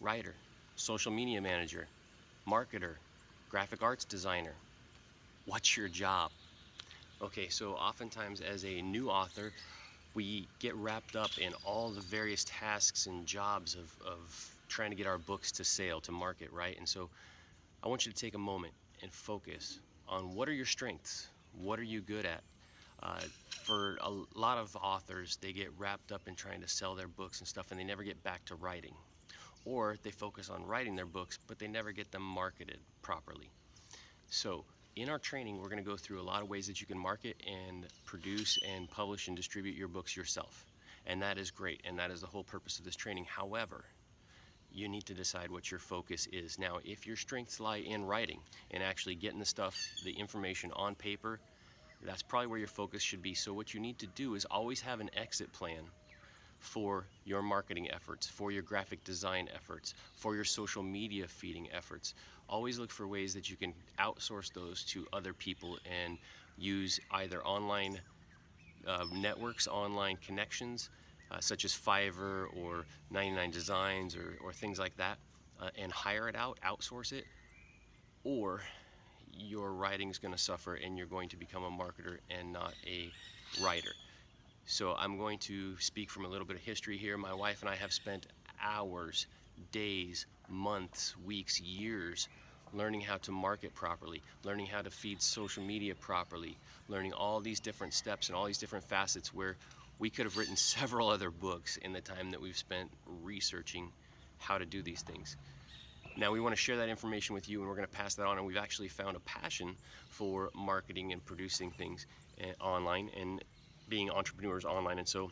writer, social media manager, marketer, graphic arts designer. What's your job? Okay, so oftentimes as a new author, we get wrapped up in all the various tasks and jobs of trying to get our books to sale, to market, right? And so I want you to take a moment and focus on what are your strengths? What are you good at? For a lot of authors, they get wrapped up in trying to sell their books and stuff, and they never get back to writing. Or they focus on writing their books, but they never get them marketed properly. So in our training, we're going to go through a lot of ways that you can market and produce and publish and distribute your books yourself. And that is great, and that is the whole purpose of this training. However, you need to decide what your focus is. Now, if your strengths lie in writing and actually getting the stuff, the information on paper, that's probably where your focus should be. So what you need to do is always have an exit plan for your marketing efforts, for your graphic design efforts, for your social media feeding efforts. Always look for ways that you can outsource those to other people and use either online networks, online connections, such as Fiverr or 99 Designs or things like that, and hire it out, outsource it, or your writing's going to suffer and you're going to become a marketer and not a writer. So I'm going to speak from a little bit of history here. My wife and I have spent hours, days, months, weeks, years learning how to market properly, learning how to feed social media properly, learning all these different steps and all these different facets where we could have written several other books in the time that we've spent researching how to do these things. Now we want to share that information with you, and we're going to pass that on, and we've actually found a passion for marketing and producing things online and being entrepreneurs online, and so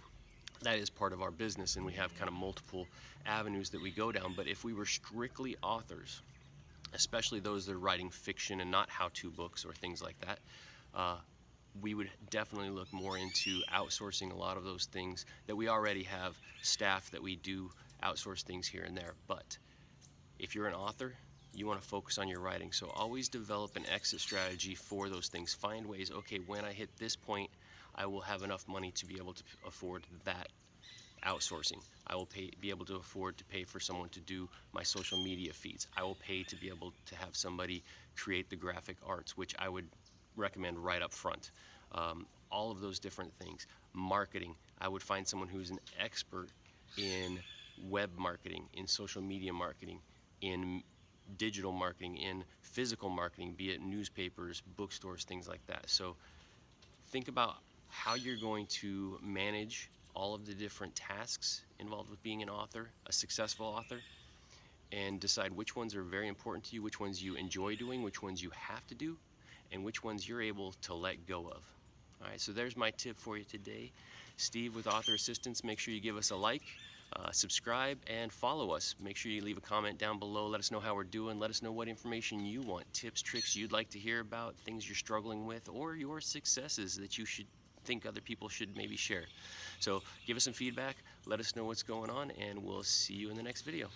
that is part of our business, and we have kind of multiple avenues that we go down. But if we were strictly authors, especially those that are writing fiction and not how-to books or things like that, we would definitely look more into outsourcing a lot of those things that we already have staff that we do outsource things here and there. But if you're an author, you want to focus on your writing. So always develop an exit strategy for those things. Find ways, okay, when I hit this point, I will have enough money to be able to afford that outsourcing. I will be able to afford to pay for someone to do my social media feeds. I will pay to be able to have somebody create the graphic arts, which I would recommend right up front. All of those different things. Marketing, I would find someone who's an expert in web marketing, in social media marketing, in digital marketing, in physical marketing, be it newspapers, bookstores, things like that. So think about how you're going to manage all of the different tasks involved with being an author, a successful author, and decide which ones are very important to you, which ones you enjoy doing, which ones you have to do, and which ones you're able to let go of. All right, so there's my tip for you today. Steve with Author Assistance. Make sure you give us a like, subscribe, and follow us. Make sure you leave a comment down below. Let us know how we're doing. Let us know what information you want, tips, tricks you'd like to hear about, things you're struggling with, or your successes that you should think other people should maybe share. So give us some feedback, let us know what's going on, and we'll see you in the next video.